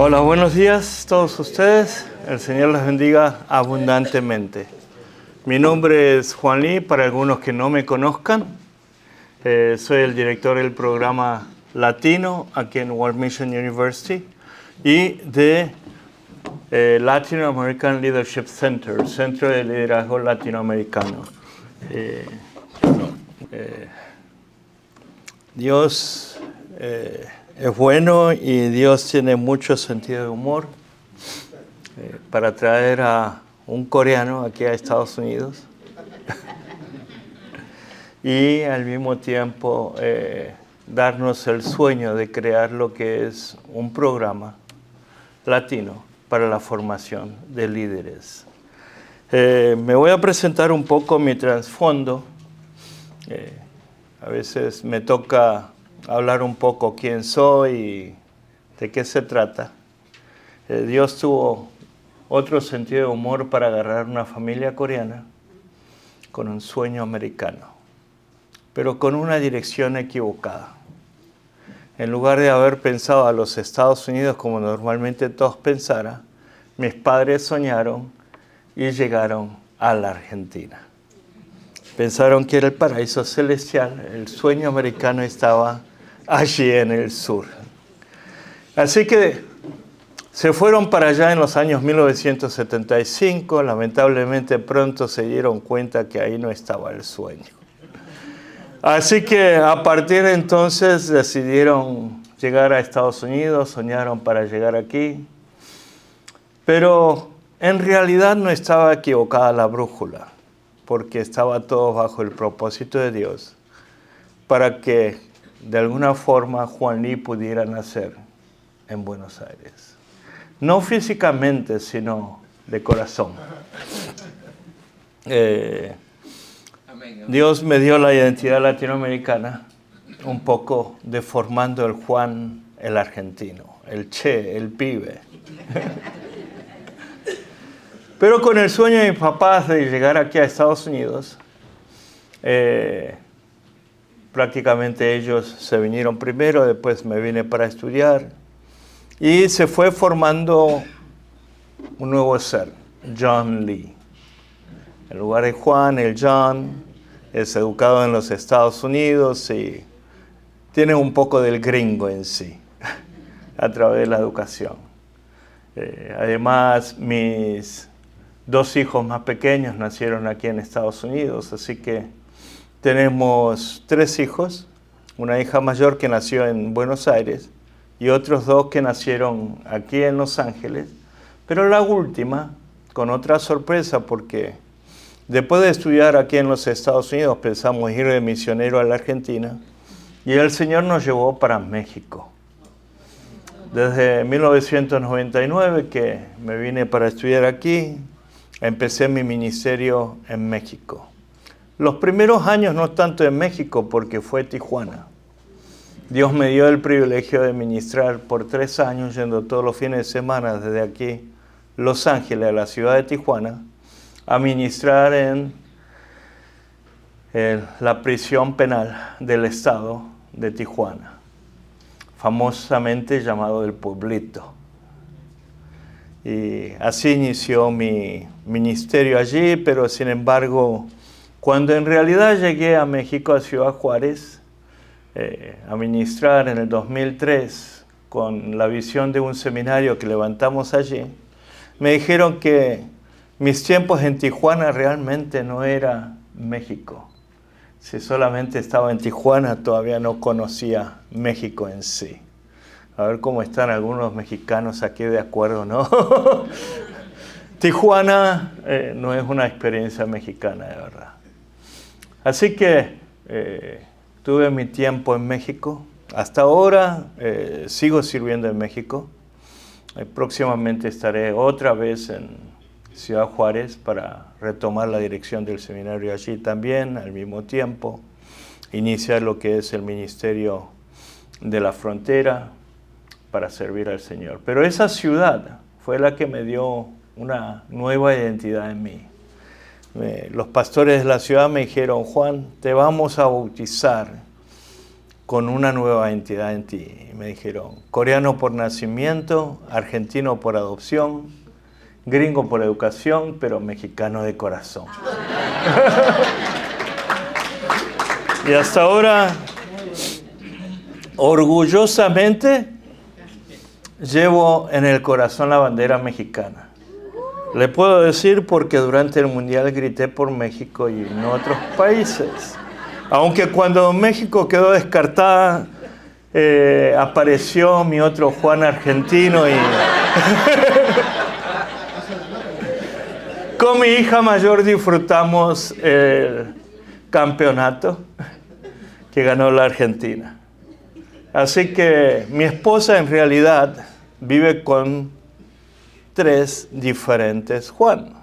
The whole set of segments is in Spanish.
Hola, buenos días a todos ustedes. El Señor les bendiga abundantemente. Mi nombre es Juan Lee, para algunos que no me conozcan. Soy el director del programa latino aquí en World Mission University y de Latin American Leadership Center, Centro de Liderazgo Latinoamericano. Dios es bueno y Dios tiene mucho sentido de humor para traer a un coreano aquí a Estados Unidos y al mismo tiempo darnos el sueño de crear lo que es un programa latino para la formación de líderes. Me voy a presentar un poco mi trasfondo. A veces me toca hablar un poco quién soy y de qué se trata. Dios tuvo otro sentido de humor para agarrar una familia coreana con un sueño americano, pero con una dirección equivocada. En lugar de haber pensado a los Estados Unidos como normalmente todos pensaran, mis padres soñaron y llegaron a la Argentina. Pensaron que era el paraíso celestial, el sueño americano estaba allí en el sur. Así que se fueron para allá en los años 1975, lamentablemente pronto se dieron cuenta que ahí no estaba el sueño. Así que a partir de entonces decidieron llegar a Estados Unidos, soñaron para llegar aquí, pero en realidad no estaba equivocada la brújula, porque estaba todo bajo el propósito de Dios, para que de alguna forma Juan Lee pudiera nacer en Buenos Aires. No físicamente, sino de corazón. Dios me dio la identidad latinoamericana, un poco deformando el Juan, el argentino, el Che, el pibe. Pero con el sueño de mis papás de llegar aquí a Estados Unidos, prácticamente ellos se vinieron primero, después me vine para estudiar y se fue formando un nuevo ser, John Lee. En lugar de Juan, el John es educado en los Estados Unidos y tiene un poco del gringo en sí, a través de la educación. Además, mis dos hijos más pequeños nacieron aquí en Estados Unidos, así que tenemos 3 hijos, una hija mayor que nació en Buenos Aires y otros 2 que nacieron aquí en Los Ángeles, pero la última, con otra sorpresa, porque después de estudiar aquí en los Estados Unidos pensamos ir de misionero a la Argentina y el Señor nos llevó para México. Desde 1999 que me vine para estudiar aquí, empecé mi ministerio en México. Los primeros años no tanto en México porque fue Tijuana. Dios me dio el privilegio de ministrar por 3 años yendo todos los fines de semana desde aquí, Los Ángeles, a la ciudad de Tijuana, a ministrar en la prisión penal del estado de Tijuana, famosamente llamado El Pueblito. Y así inició mi ministerio allí, pero sin embargo, cuando en realidad llegué a México, a Ciudad Juárez, a ministrar en el 2003, con la visión de un seminario que levantamos allí, me dijeron que mis tiempos en Tijuana realmente no era México. Si solamente estaba en Tijuana, todavía no conocía México en sí. A ver cómo están algunos mexicanos aquí de acuerdo, ¿no? Tijuana no es una experiencia mexicana, de verdad. Así que tuve mi tiempo en México. Hasta ahora sigo sirviendo en México. Próximamente estaré otra vez en Ciudad Juárez para retomar la dirección del seminario allí también, al mismo tiempo, iniciar lo que es el ministerio de la frontera para servir al Señor. Pero esa ciudad fue la que me dio una nueva identidad en mí. Los pastores de la ciudad me dijeron: Juan, te vamos a bautizar con una nueva identidad en ti. Y me dijeron, coreano por nacimiento, argentino por adopción, gringo por educación, pero mexicano de corazón. Y hasta ahora, orgullosamente, llevo en el corazón la bandera mexicana. Le puedo decir porque durante el Mundial grité por México y en otros países. Aunque cuando México quedó descartada, apareció mi otro Juan argentino y con mi hija mayor disfrutamos el campeonato que ganó la Argentina. Así que mi esposa en realidad vive con 3 diferentes Juan.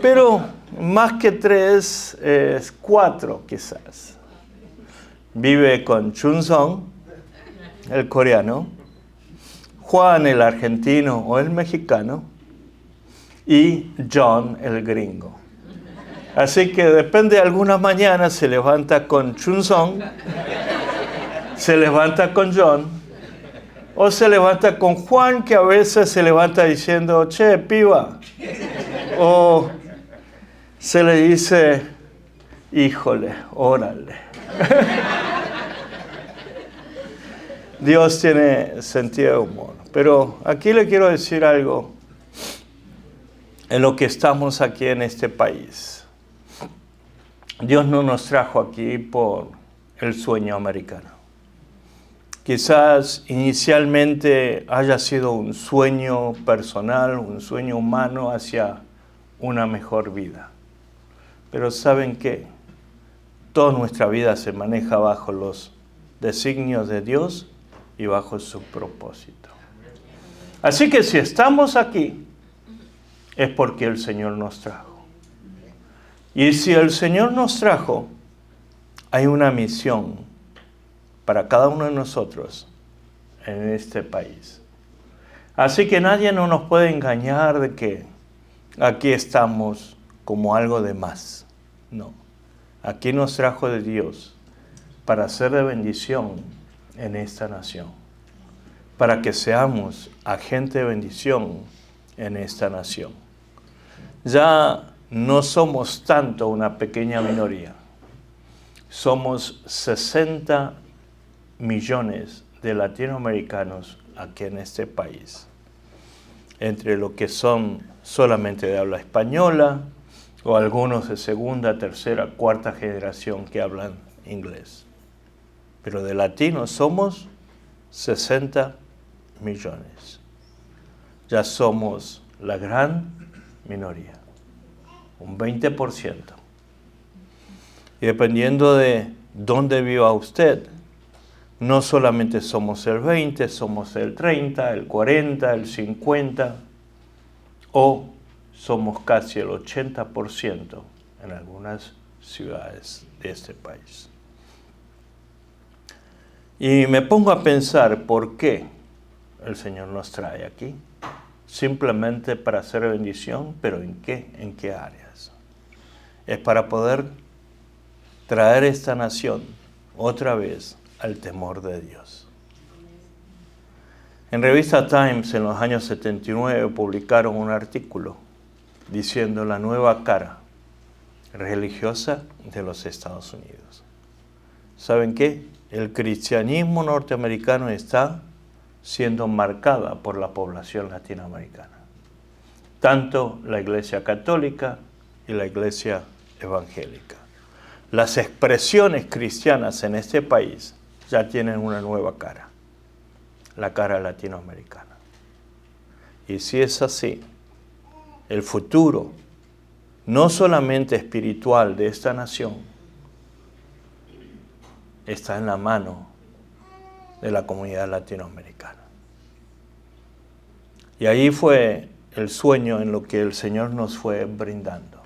Pero más que 3, es 4 quizás. Vive con Chun Song, el coreano, Juan el argentino o el mexicano y John el gringo. Así que depende, algunas mañanas se levanta con Chun Song, se levanta con John, o se levanta con Juan, que a veces se levanta diciendo, che, piba. O se le dice, híjole, órale. Dios tiene sentido de humor. Pero aquí le quiero decir algo en lo que estamos aquí en este país. Dios no nos trajo aquí por el sueño americano. Quizás inicialmente haya sido un sueño personal, un sueño humano hacia una mejor vida. Pero ¿saben qué? Toda nuestra vida se maneja bajo los designios de Dios y bajo su propósito. Así que si estamos aquí, es porque el Señor nos trajo. Y si el Señor nos trajo, hay una misión para cada uno de nosotros en este país. Así que nadie no nos puede engañar de que aquí estamos como algo de más. No, aquí nos trajo de Dios para ser de bendición en esta nación, para que seamos agente de bendición en esta nación. Ya no somos tanto una pequeña minoría, somos 60 millones de latinoamericanos aquí en este país, entre lo que son solamente de habla española o algunos de segunda, tercera, cuarta generación que hablan inglés. Pero de latinos somos 60 millones. Ya somos la gran minoría, un 20%. Y dependiendo de dónde viva usted, no solamente somos el 20, somos el 30, el 40, el 50, o somos casi el 80% en algunas ciudades de este país. Y me pongo a pensar por qué el Señor nos trae aquí. Simplemente para hacer bendición, pero ¿en qué? ¿En qué áreas? Es para poder traer esta nación otra vez al temor de Dios. En revista Times, en los años 79, publicaron un artículo diciendo la nueva cara religiosa de los Estados Unidos. ¿Saben qué? El cristianismo norteamericano está siendo marcada por la población latinoamericana. Tanto la Iglesia Católica y la Iglesia Evangélica. Las expresiones cristianas en este país ya tienen una nueva cara, la cara latinoamericana. Y si es así, el futuro, no solamente espiritual de esta nación, está en la mano de la comunidad latinoamericana. Y ahí fue el sueño en lo que el Señor nos fue brindando.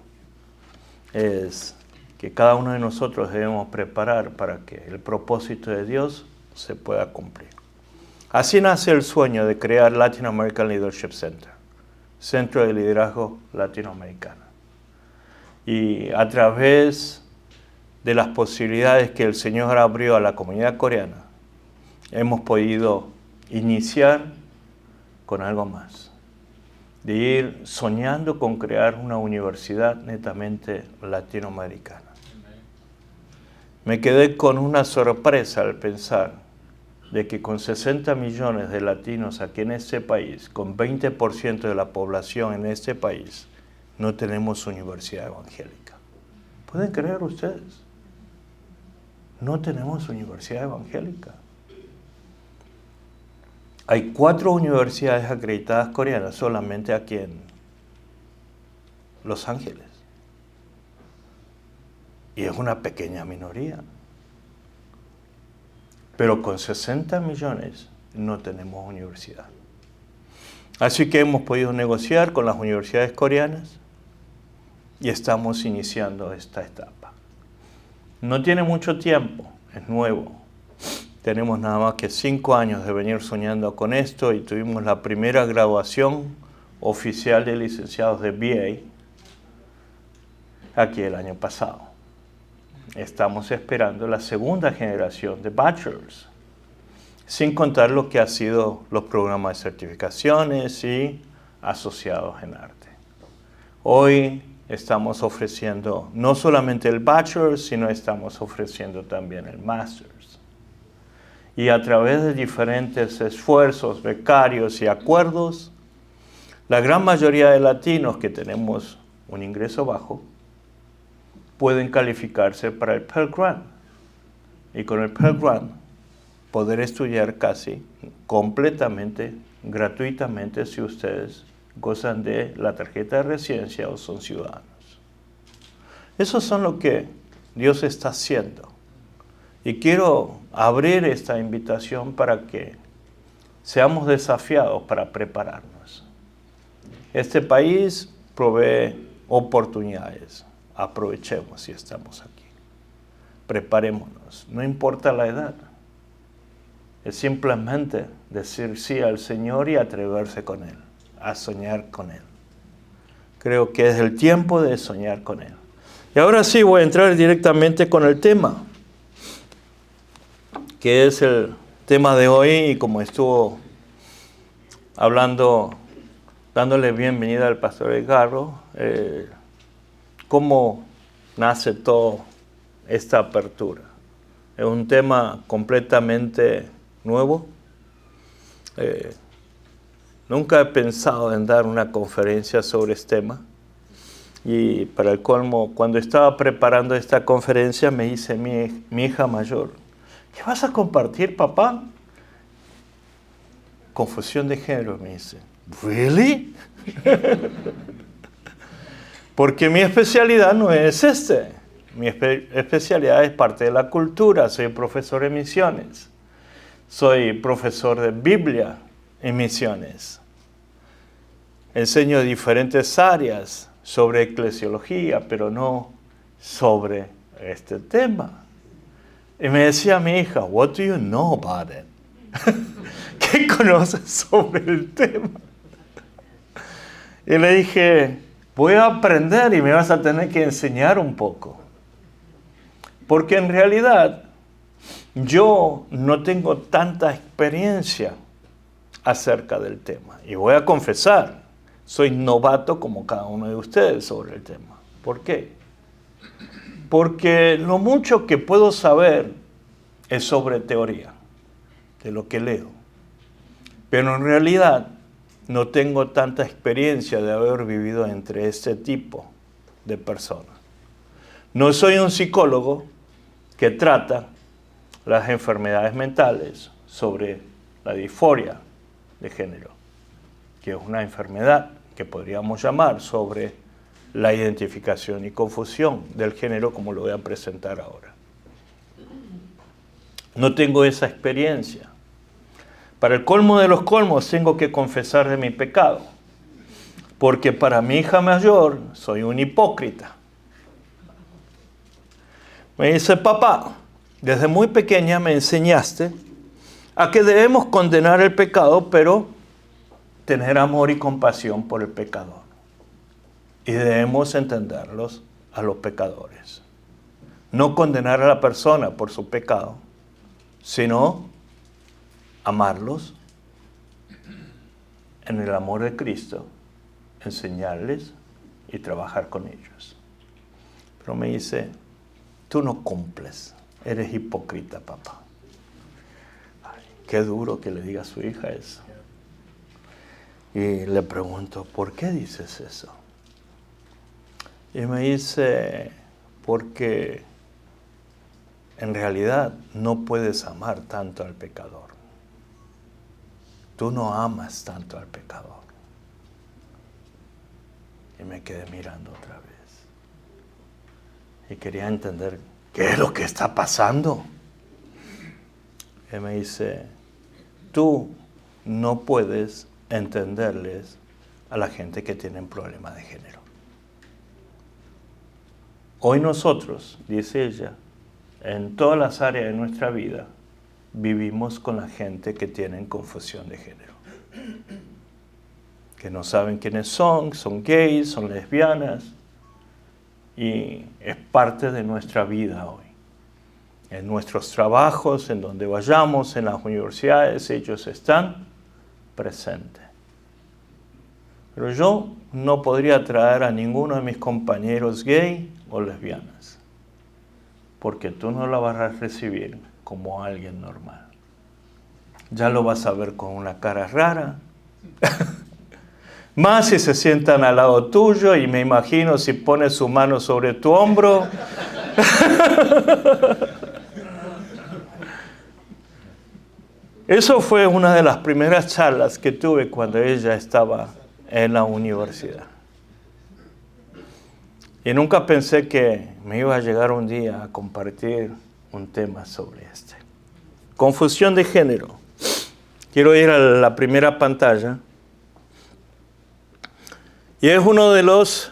Es que cada uno de nosotros debemos preparar para que el propósito de Dios se pueda cumplir. Así nace el sueño de crear Latin American Leadership Center, Centro de Liderazgo Latinoamericano. Y a través de las posibilidades que el Señor abrió a la comunidad coreana, hemos podido iniciar con algo más, de ir soñando con crear una universidad netamente latinoamericana. Me quedé con una sorpresa al pensar de que con 60 millones de latinos aquí en este país, con 20% de la población en este país, no tenemos universidad evangélica. ¿Pueden creer ustedes? No tenemos universidad evangélica. Hay 4 universidades acreditadas coreanas solamente aquí en Los Ángeles. Y es una pequeña minoría. Pero con 60 millones no tenemos universidad. Así que hemos podido negociar con las universidades coreanas y estamos iniciando esta etapa. No tiene mucho tiempo, es nuevo. Tenemos nada más que 5 años de venir soñando con esto y tuvimos la primera graduación oficial de licenciados de BA aquí el año pasado. Estamos esperando la segunda generación de bachelors, sin contar lo que han sido los programas de certificaciones y asociados en arte. Hoy estamos ofreciendo no solamente el bachelor, sino estamos ofreciendo también el master's. Y a través de diferentes esfuerzos, becarios y acuerdos, la gran mayoría de latinos que tenemos un ingreso bajo pueden calificarse para el Pell Grant. Y con el Pell Grant poder estudiar casi completamente, gratuitamente, si ustedes gozan de la tarjeta de residencia o son ciudadanos. Eso son lo que Dios está haciendo. Y quiero abrir esta invitación para que seamos desafiados para prepararnos. Este país provee oportunidades. Aprovechemos si estamos aquí. Preparémonos. No importa la edad. Es simplemente decir sí al Señor y atreverse con Él, a soñar con Él. Creo que es el tiempo de soñar con Él. Y ahora sí voy a entrar directamente con el tema, que es el tema de hoy, y como estuvo hablando, dándole bienvenida al pastor Edgardo, cómo nace toda esta apertura. Es un tema completamente nuevo. Nunca he pensado en dar una conferencia sobre este tema. Y para el colmo, cuando estaba preparando esta conferencia, me dice mi hija mayor: ¿qué vas a compartir, papá? Confusión de género, me dice. ¿Really? Porque mi especialidad no es mi especialidad es parte de la cultura. Soy profesor de misiones. Soy profesor de Biblia en misiones. Enseño diferentes áreas sobre eclesiología, pero no sobre este tema. Y me decía mi hija: what do you know about it? ¿Qué conoces sobre el tema? Y le dije: voy a aprender y me vas a tener que enseñar un poco. Porque en realidad yo no tengo tanta experiencia acerca del tema. Y voy a confesar, soy novato como cada uno de ustedes sobre el tema. ¿Por qué? Porque lo mucho que puedo saber es sobre teoría, de lo que leo. Pero en realidad no tengo tanta experiencia de haber vivido entre este tipo de personas. No soy un psicólogo que trata las enfermedades mentales sobre la disforia de género, que es una enfermedad que podríamos llamar sobre la identificación y confusión del género, como lo voy a presentar ahora. No tengo esa experiencia. Para el colmo de los colmos, tengo que confesar de mi pecado, porque para mi hija mayor soy un hipócrita. Me dice: papá, desde muy pequeña me enseñaste a que debemos condenar el pecado, pero tener amor y compasión por el pecador. Y debemos entenderlos a los pecadores. no condenar a la persona por su pecado, sino amarlos en el amor de Cristo, enseñarles y trabajar con ellos. Pero me dice, tú no cumples, eres hipócrita, papá. Ay, qué duro que le diga a su hija eso. Y le pregunto, ¿por qué dices eso? Y me dice, porque en realidad no puedes amar tanto al pecador. Tú no amas tanto al pecador. Y me quedé mirando otra vez. Y quería entender qué es lo que está pasando. Y me dice, tú no puedes entenderles a la gente que tiene problemas de género. Hoy nosotros, dice ella, en todas las áreas de nuestra vida, vivimos con la gente que tiene confusión de género. Que no saben quiénes son gays, son lesbianas. Y es parte de nuestra vida hoy. En nuestros trabajos, en donde vayamos, en las universidades, ellos están presentes. Pero yo no podría traer a ninguno de mis compañeros gay o lesbianas, porque tú no la vas a recibir como alguien normal. Ya lo vas a ver con una cara rara. Más si se sientan al lado tuyo y me imagino si pones su mano sobre tu hombro. Eso fue una de las primeras charlas que tuve cuando ella estaba en la universidad. Y nunca pensé que me iba a llegar un día a compartir un tema sobre este. Confusión de género. Quiero ir a la primera pantalla. Y es uno de los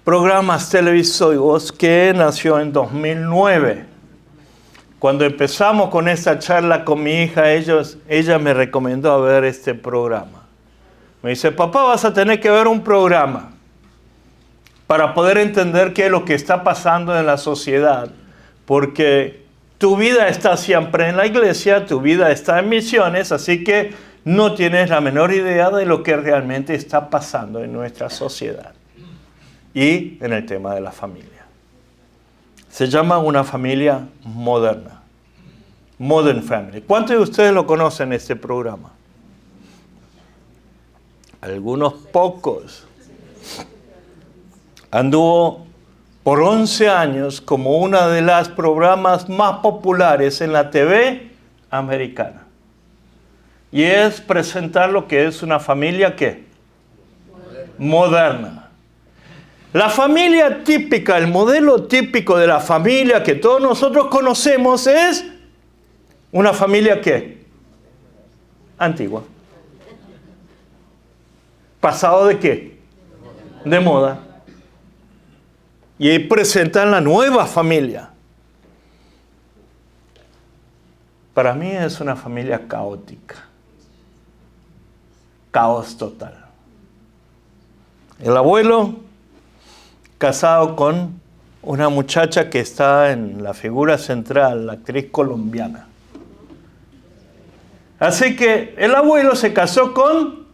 programas televisivos que nació en 2009. Cuando empezamos con esta charla con mi hija, ella me recomendó a ver este programa. Me dice, papá, vas a tener que ver un programa para poder entender qué es lo que está pasando en la sociedad. Porque tu vida está siempre en la iglesia, tu vida está en misiones, así que no tienes la menor idea de lo que realmente está pasando en nuestra sociedad y en el tema de la familia. Se llama Una familia moderna. Modern Family. ¿Cuántos de ustedes lo conocen este programa? Algunos pocos. Anduvo por 11 años como uno de los programas más populares en la TV americana. Y es presentar lo que es una familia, ¿qué? Moderna. La familia típica, el modelo típico de la familia que todos nosotros conocemos es una familia, ¿qué? Antigua. ¿Pasado de qué? De moda. Y ahí presentan la nueva familia. Para mí es una familia caótica. Caos total. El abuelo casado con una muchacha que está en la figura central, la actriz colombiana. Así que el abuelo se casó con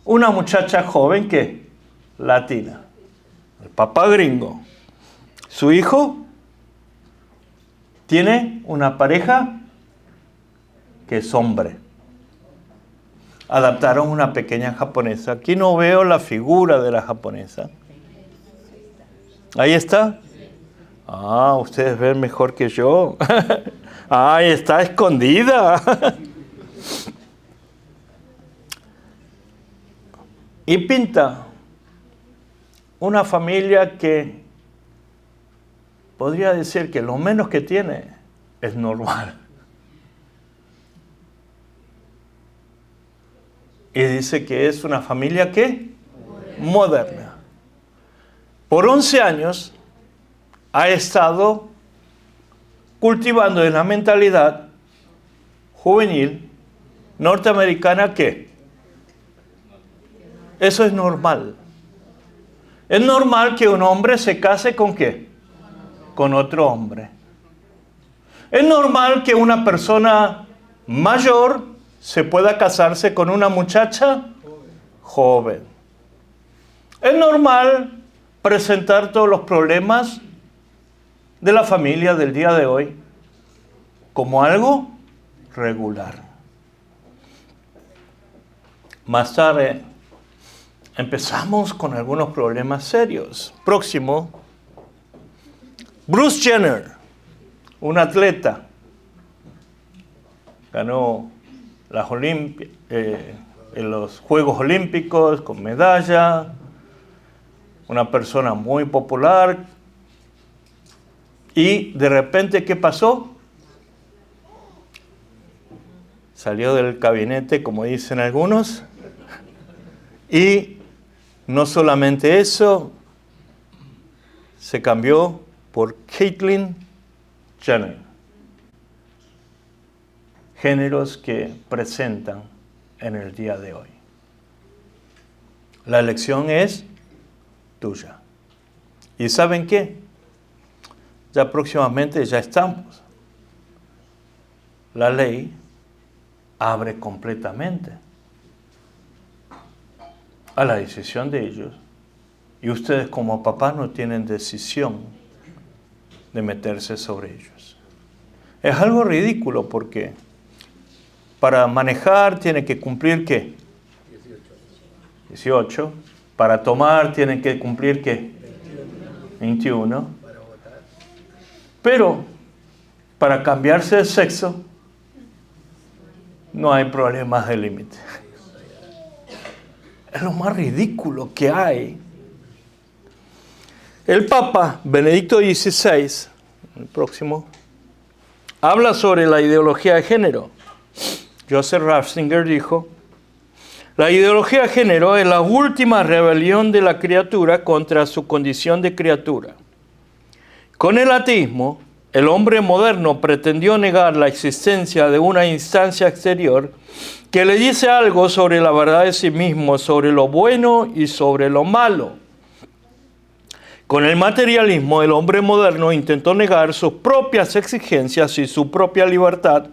una muchacha joven que latina. El papá gringo. Su hijo tiene una pareja que es hombre. Adaptaron una pequeña japonesa. Aquí no veo la figura de la japonesa. Ahí está. Ah, ustedes ven mejor que yo. Ahí está escondida. Y pinta una familia que podría decir que lo menos que tiene es normal. Y dice que es una familia, ¿qué? Moderna. Por 11 años ha estado cultivando en la mentalidad juvenil norteamericana que eso es normal. Es normal que un hombre se case con ¿qué? con otro hombre. Es normal que una persona mayor se pueda casarse con una muchacha joven. Es normal presentar todos los problemas de la familia del día de hoy como algo regular. Más tarde empezamos con algunos problemas serios. Próximo, Bruce Jenner, un atleta, ganó en los Juegos Olímpicos con medalla, una persona muy popular, y de repente, ¿qué pasó? Salió del gabinete, como dicen algunos, y no solamente eso, se cambió por Caitlyn Jenner. Géneros que presentan en el día de hoy. La elección es tuya. ¿Y saben qué? Ya próximamente ya estamos. La ley abre completamente a la decisión de ellos. Y ustedes como papás no tienen decisión de meterse sobre ellos. Es algo ridículo porque para manejar tiene que cumplir ¿qué? 18. Para tomar tienen que cumplir ¿qué? 21. Pero para cambiarse de sexo no hay problemas de límite. Es lo más ridículo que hay. El Papa Benedicto XVI, el próximo, habla sobre la ideología de género. Joseph Ratzinger dijo: la ideología de género es la última rebelión de la criatura contra su condición de criatura. Con el ateísmo, el hombre moderno pretendió negar la existencia de una instancia exterior que le dice algo sobre la verdad de sí mismo, sobre lo bueno y sobre lo malo. Con el materialismo, el hombre moderno intentó negar sus propias exigencias y su propia libertad,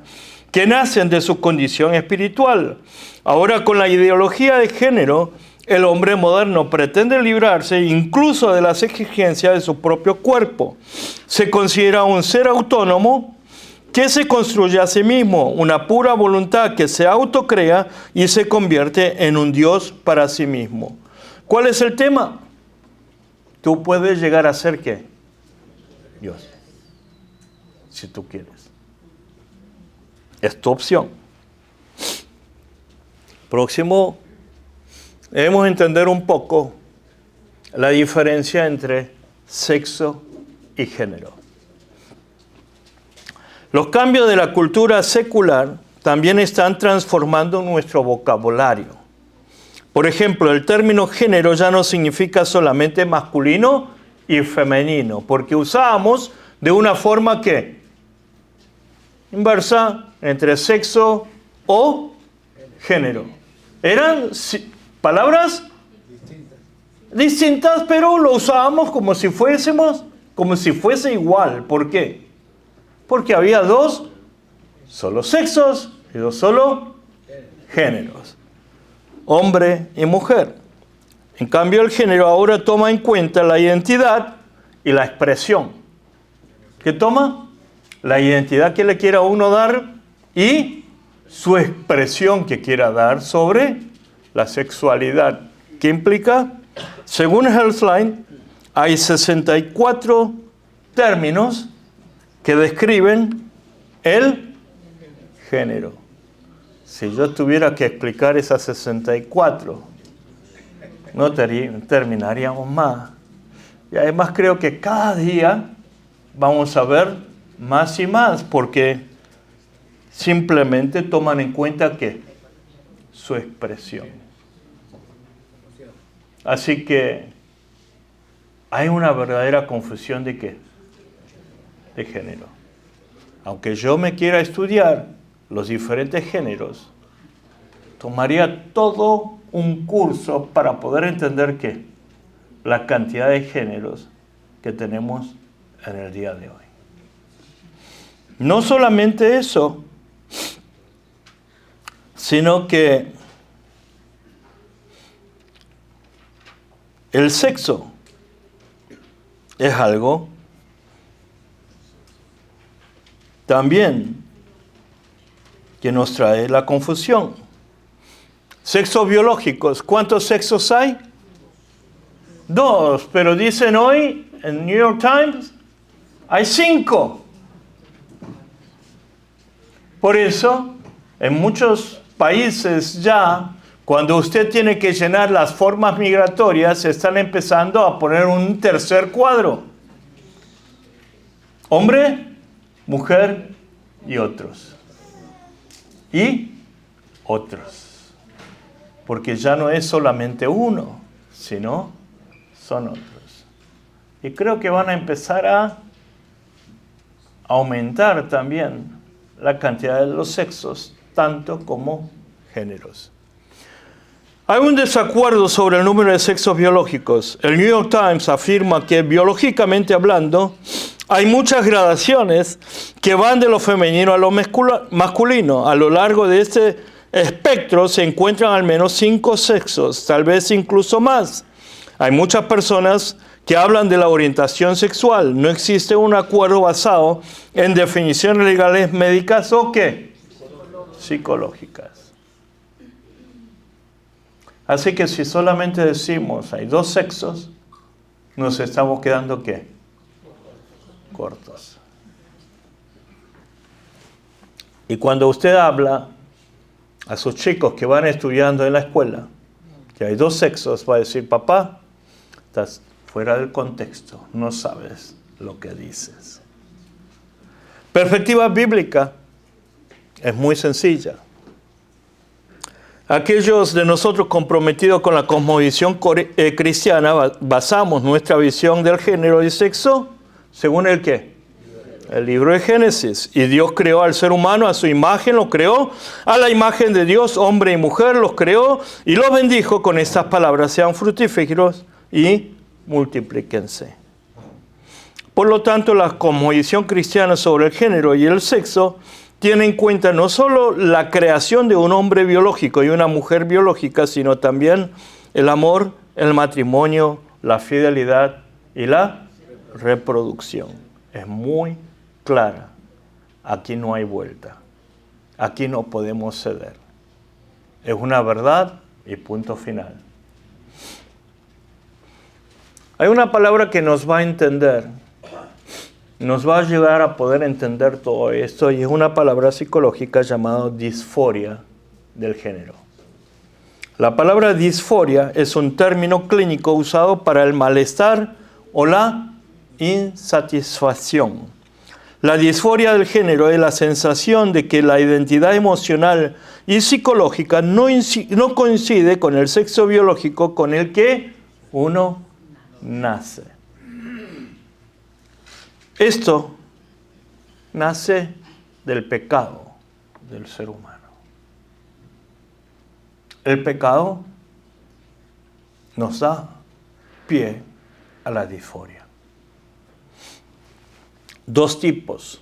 que nacen de su condición espiritual. Ahora, con la ideología de género, el hombre moderno pretende librarse incluso de las exigencias de su propio cuerpo. Se considera un ser autónomo que se construye a sí mismo, una pura voluntad que se autocrea y se convierte en un Dios para sí mismo. ¿Cuál es el tema? Tú puedes llegar a ser ¿qué? Dios, si tú quieres. Es tu opción. Próximo, debemos entender un poco la diferencia entre sexo y género. Los cambios de la cultura secular también están transformando nuestro vocabulario. Por ejemplo, el término género ya no significa solamente masculino y femenino, porque usábamos de una forma que inversa entre sexo o género. Eran palabras distintas, pero lo usábamos como si fuese igual. ¿Por qué? Porque había dos solo sexos y dos solo géneros, hombre y mujer. En cambio, el género ahora toma en cuenta la identidad y la expresión. ¿Qué toma? La identidad que le quiera uno dar y su expresión que quiera dar sobre la sexualidad. ¿Qué implica? Según Healthline, hay 64 términos que describen el género. Si yo tuviera que explicar esas 64, no terminaríamos más. Y además creo que cada día vamos a ver más y más, porque simplemente toman en cuenta que su expresión. Así que hay una verdadera confusión de ¿qué? De género. Aunque yo me quiera estudiar los diferentes géneros, tomaría todo un curso para poder entender ¿qué? La cantidad de géneros que tenemos en el día de hoy. No solamente eso, sino que el sexo es algo también que nos trae la confusión. Sexos biológicos, ¿cuántos sexos hay? 2, pero dicen hoy en New York Times hay 5. Por eso, en muchos países ya, cuando usted tiene que llenar las formas migratorias, están empezando a poner un tercer cuadro. Hombre, mujer y otros. Y otros. Porque ya no es solamente uno, sino son otros. Y creo que van a empezar a aumentar también la cantidad de los sexos, tanto como géneros. Hay un desacuerdo sobre el número de sexos biológicos. El New York Times afirma que, biológicamente hablando, hay muchas gradaciones que van de lo femenino a lo masculino. A lo largo de este espectro se encuentran al menos 5 sexos, tal vez incluso más. Hay muchas personas que hablan de la orientación sexual. No existe un acuerdo basado en definiciones legales médicas o ¿qué? Psicológicas. Así que si solamente decimos hay 2 sexos, nos estamos quedando ¿qué? Cortos. Y cuando usted habla a sus chicos que van estudiando en la escuela, que hay 2 sexos, va a decir, papá, estás fuera del contexto, no sabes lo que dices. Perspectiva bíblica es muy sencilla. Aquellos de nosotros comprometidos con la cosmovisión cristiana basamos nuestra visión del género y sexo según el ¿qué? El libro de Génesis. Y Dios creó al ser humano a su imagen, lo creó. A la imagen de Dios, hombre y mujer, los creó y los bendijo con estas palabras: sean fructíferos y multiplíquense. Por lo tanto, la cosmovisión cristiana sobre el género y el sexo tiene en cuenta no solo la creación de un hombre biológico y una mujer biológica, sino también el amor, el matrimonio, la fidelidad y la reproducción. Es muy clara. Aquí no hay vuelta. Aquí no podemos ceder. Es una verdad y punto final. Hay una palabra que nos va a entender, nos va a ayudar a poder entender todo esto, y es una palabra psicológica llamada disforia del género. La palabra disforia es un término clínico usado para el malestar o la insatisfacción. La disforia del género es la sensación de que la identidad emocional y psicológica no coincide con el sexo biológico con el que uno nace. Esto nace del pecado del ser humano. El pecado nos da pie a la disforia. 2 tipos,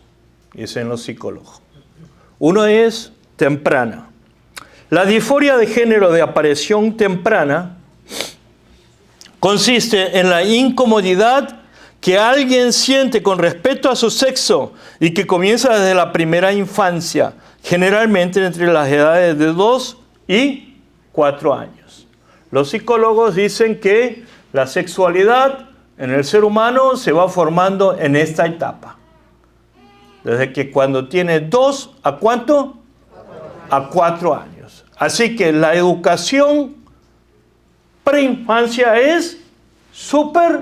dicen los psicólogos. Uno es temprana. La disforia de género de aparición temprana consiste en la incomodidad que alguien siente con respecto a su sexo y que comienza desde la primera infancia, generalmente entre las edades de 2 y 4 años. Los psicólogos dicen que la sexualidad en el ser humano se va formando en esta etapa. Desde que cuando tiene 2, ¿a cuánto? A 4 años. Así que la educación preinfancia es súper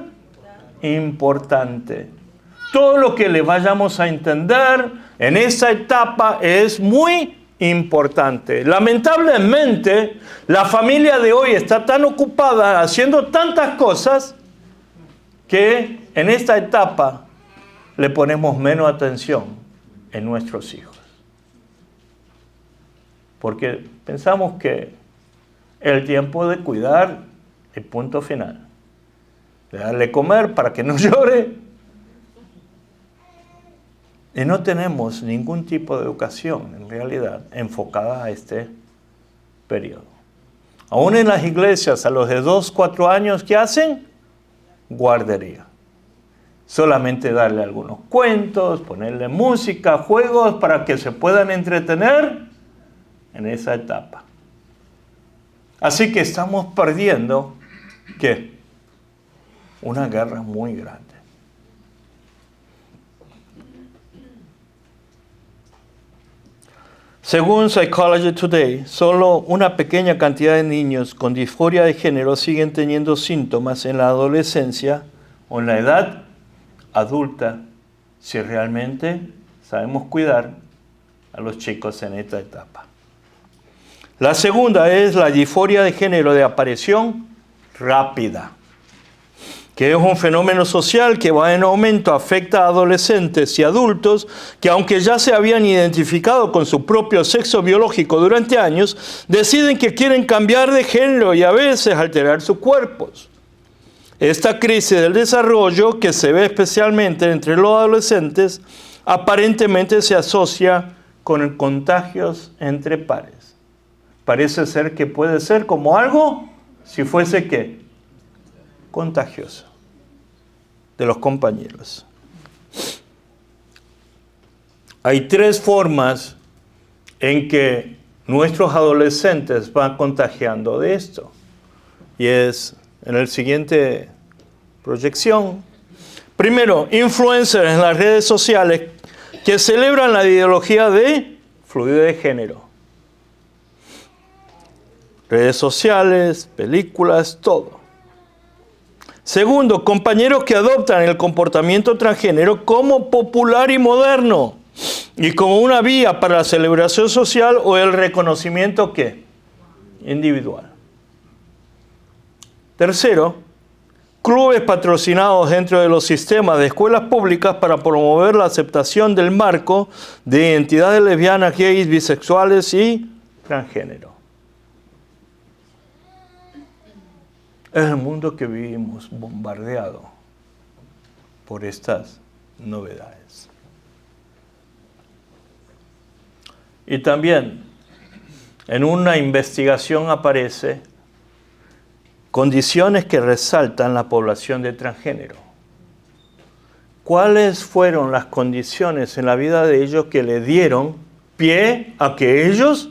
importante. Todo lo que le vayamos a entender en esa etapa es muy importante. Lamentablemente, la familia de hoy está tan ocupada haciendo tantas cosas que en esta etapa le ponemos menos atención en nuestros hijos. Porque pensamos que el tiempo de cuidar es punto final. De darle comer para que no llore Y no tenemos ningún tipo de educación, en realidad, enfocada a este periodo. Aún en las iglesias, a los de 2, 4 años, ¿qué hacen? Guardería. Solamente darle algunos cuentos, ponerle música, juegos, para que se puedan entretener en esa etapa. Así que estamos perdiendo, ¿qué? Una guerra muy grande. Según Psychology Today, solo una pequeña cantidad de niños con disforia de género siguen teniendo síntomas en la adolescencia o en la edad adulta, si realmente sabemos cuidar a los chicos en esta etapa. La segunda es la disforia de género de aparición rápida, que es un fenómeno social que va en aumento, afecta a adolescentes y adultos que, aunque ya se habían identificado con su propio sexo biológico durante años, deciden que quieren cambiar de género y a veces alterar sus cuerpos. Esta crisis del desarrollo, que se ve especialmente entre los adolescentes, aparentemente se asocia con contagios entre pares. Parece ser que puede ser como algo, si fuese ¿qué? Contagioso de los compañeros. Hay 3 formas en que nuestros adolescentes van contagiando de esto. Y es en el siguiente proyección. Primero, influencers en las redes sociales que celebran la ideología de fluidez de género. Redes sociales, películas, todo. Segundo, compañeros que adoptan el comportamiento transgénero como popular y moderno y como una vía para la celebración social o el reconocimiento ¿qué? Individual. Tercero, clubes patrocinados dentro de los sistemas de escuelas públicas para promover la aceptación del marco de identidades lesbianas, gays, bisexuales y transgénero. Es el mundo que vivimos bombardeado por estas novedades. Y también en una investigación aparece condiciones que resaltan la población de transgénero. ¿Cuáles fueron las condiciones en la vida de ellos que le dieron pie a que ellos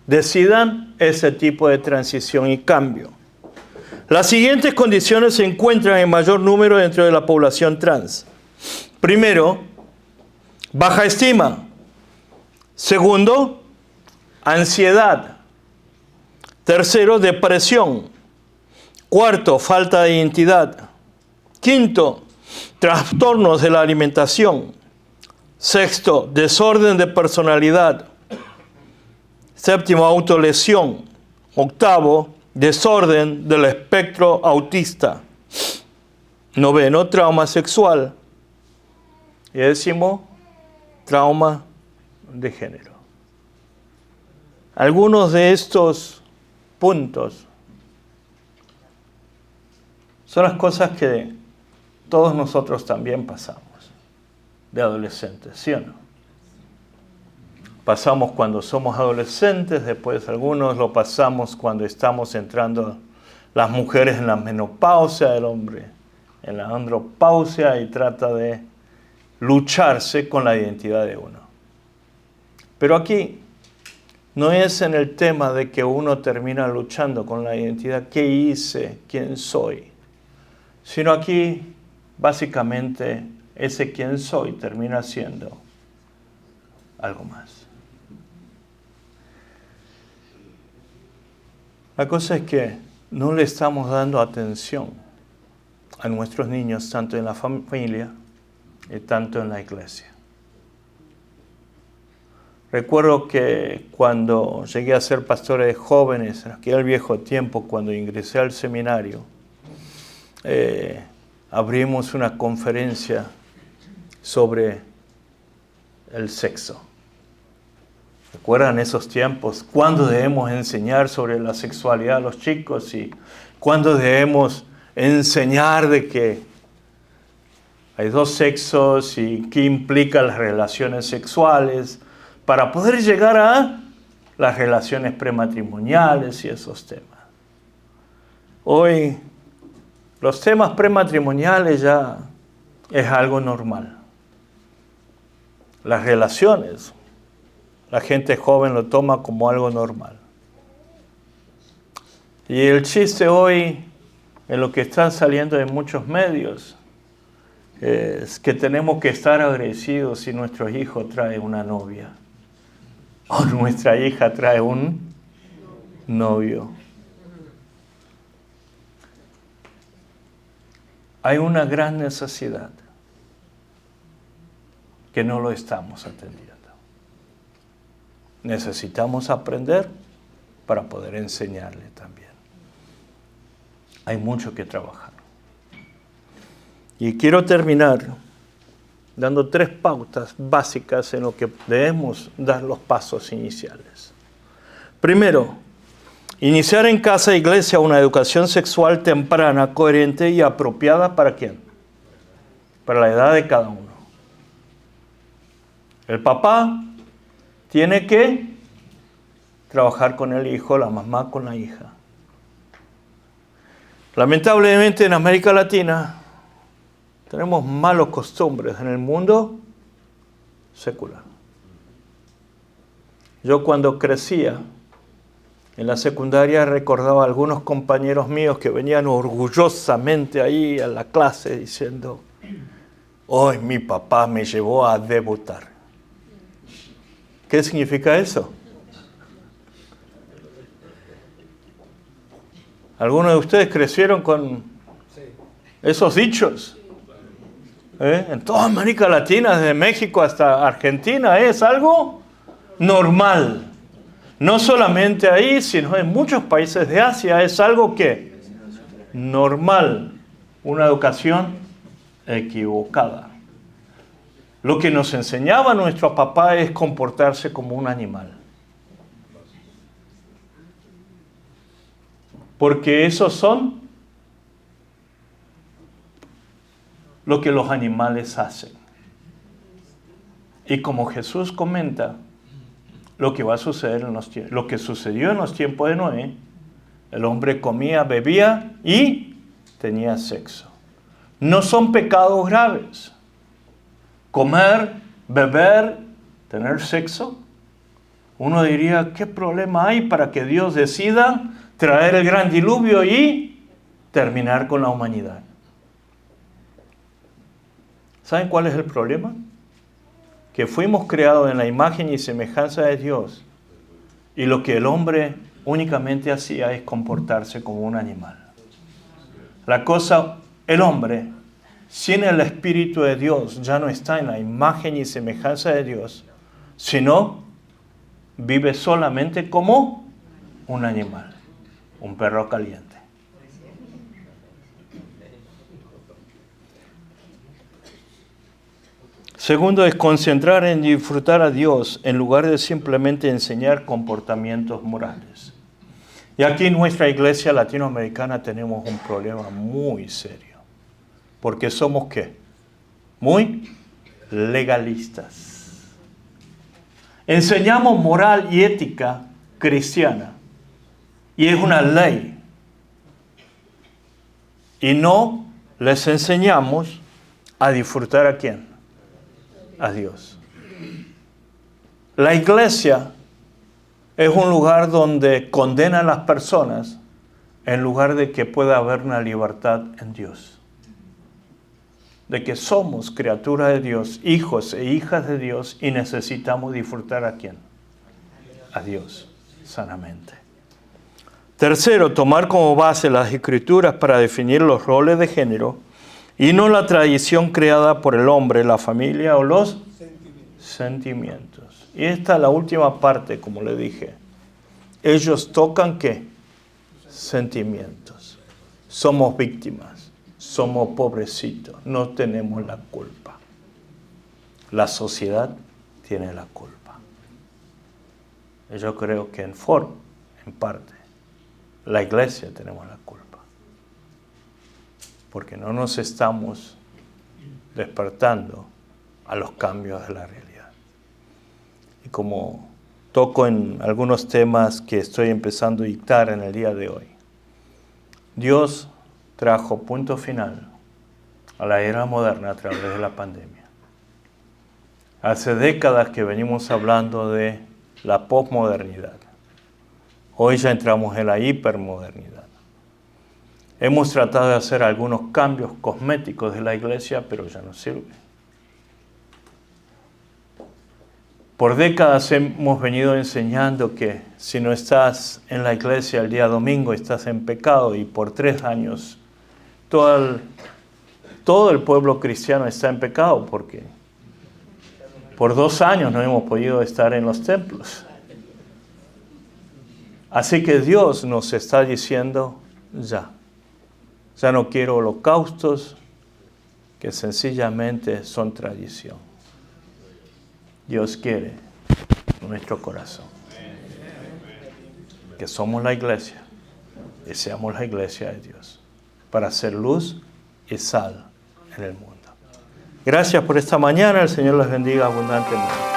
decidan ese tipo de transición y cambio? Las siguientes condiciones se encuentran en mayor número dentro de la población trans. Primero, baja estima. Segundo, ansiedad. Tercero, depresión. Cuarto, falta de identidad. Quinto, trastornos de la alimentación. Sexto, desorden de personalidad. Séptimo, autolesión. Octavo, desorden del espectro autista. Noveno, trauma sexual. Y décimo, trauma de género. Algunos de estos puntos son las cosas que todos nosotros también pasamos de adolescentes, ¿sí o no? Pasamos cuando somos adolescentes, después algunos lo pasamos cuando estamos entrando, las mujeres en la menopausia, el hombre en la andropausia y trata de lucharse con la identidad de uno. Pero aquí no es en el tema de que uno termina luchando con la identidad, ¿qué hice? ¿Quién soy? Sino aquí, básicamente, ese quién soy termina siendo algo más. La cosa es que no le estamos dando atención a nuestros niños, tanto en la familia y tanto en la iglesia. Recuerdo que cuando llegué a ser pastor de jóvenes, en aquel viejo tiempo, cuando ingresé al seminario, abrimos una conferencia sobre el sexo. ¿Recuerdan esos tiempos? ¿Cuándo debemos enseñar sobre la sexualidad a los chicos? Y ¿cuándo debemos enseñar de que hay dos sexos y qué implica las relaciones sexuales, para poder llegar a las relaciones prematrimoniales y esos temas. Hoy, los temas prematrimoniales ya es algo normal. Las relaciones, la gente joven lo toma como algo normal. Y el chiste hoy, en lo que está saliendo en muchos medios, es que tenemos que estar agradecidos si nuestro hijo trae una novia o nuestra hija trae un novio. Hay una gran necesidad que no lo estamos atendiendo. Necesitamos aprender para poder enseñarle también. Hay mucho que trabajar. Y quiero terminar dando 3 pautas básicas en lo que debemos dar los pasos iniciales. Primero, iniciar en casa e iglesia una educación sexual temprana, coherente y apropiada ¿para quién? Para la edad de cada uno. El papá tiene que trabajar con el hijo, la mamá con la hija. Lamentablemente en América Latina tenemos malas costumbres en el mundo secular. Yo cuando crecía en la secundaria recordaba a algunos compañeros míos que venían orgullosamente ahí a la clase diciendo: hoy mi papá me llevó a debutar. ¿Qué significa eso? ¿Algunos de ustedes crecieron con esos dichos? En toda América Latina, desde México hasta Argentina, es algo normal. No solamente ahí, sino en muchos países de Asia es algo que normal. Una educación equivocada. Lo que nos enseñaba nuestro papá es comportarse como un animal. Porque esos son lo que los animales hacen. Y como Jesús comenta, lo que va a suceder lo que sucedió en los tiempos de Noé, el hombre comía, bebía y tenía sexo. No son pecados graves. Comer, beber, tener sexo. Uno diría, ¿qué problema hay para que Dios decida traer el gran diluvio y terminar con la humanidad? ¿Saben cuál es el problema? Que fuimos creados en la imagen y semejanza de Dios, y lo que el hombre únicamente hacía es comportarse como un animal. El hombre, sin el Espíritu de Dios, ya no está en la imagen y semejanza de Dios, sino vive solamente como un animal, un perro caliente. Segundo es concentrar en disfrutar a Dios en lugar de simplemente enseñar comportamientos morales. Y aquí en nuestra iglesia latinoamericana tenemos un problema muy serio. Porque somos ¿qué? Muy legalistas. Enseñamos moral y ética cristiana. Y es una ley. Y no les enseñamos a disfrutar ¿a quién? A Dios. La iglesia es un lugar donde condenan a las personas en lugar de que pueda haber una libertad en Dios. De que somos criaturas de Dios, hijos e hijas de Dios y necesitamos disfrutar ¿a quién? A Dios, sanamente. Tercero, tomar como base las Escrituras para definir los roles de género y no la tradición creada por el hombre, la familia o los sentimientos. Y esta es la última parte, como le dije. Ellos tocan ¿qué? Sentimientos. Somos víctimas, somos pobrecitos, no tenemos la culpa. La sociedad tiene la culpa. Yo creo que en parte, la iglesia tenemos la culpa. Porque no nos estamos despertando a los cambios de la realidad. Y como toco en algunos temas que estoy empezando a dictar en el día de hoy, Dios trajo punto final a la era moderna a través de la pandemia. Hace décadas que venimos hablando de la posmodernidad. Hoy ya entramos en la hipermodernidad. Hemos tratado de hacer algunos cambios cosméticos de la iglesia, pero ya no sirve. Por décadas hemos venido enseñando que si no estás en la iglesia el día domingo, estás en pecado, y por 3 años todo el pueblo cristiano está en pecado, porque por 2 años no hemos podido estar en los templos. Así que Dios nos está diciendo, ya no quiero holocaustos que sencillamente son tradición. Dios quiere nuestro corazón, que somos la iglesia, y seamos la iglesia de Dios, para hacer luz y sal en el mundo. Gracias por esta mañana, el Señor les bendiga abundantemente.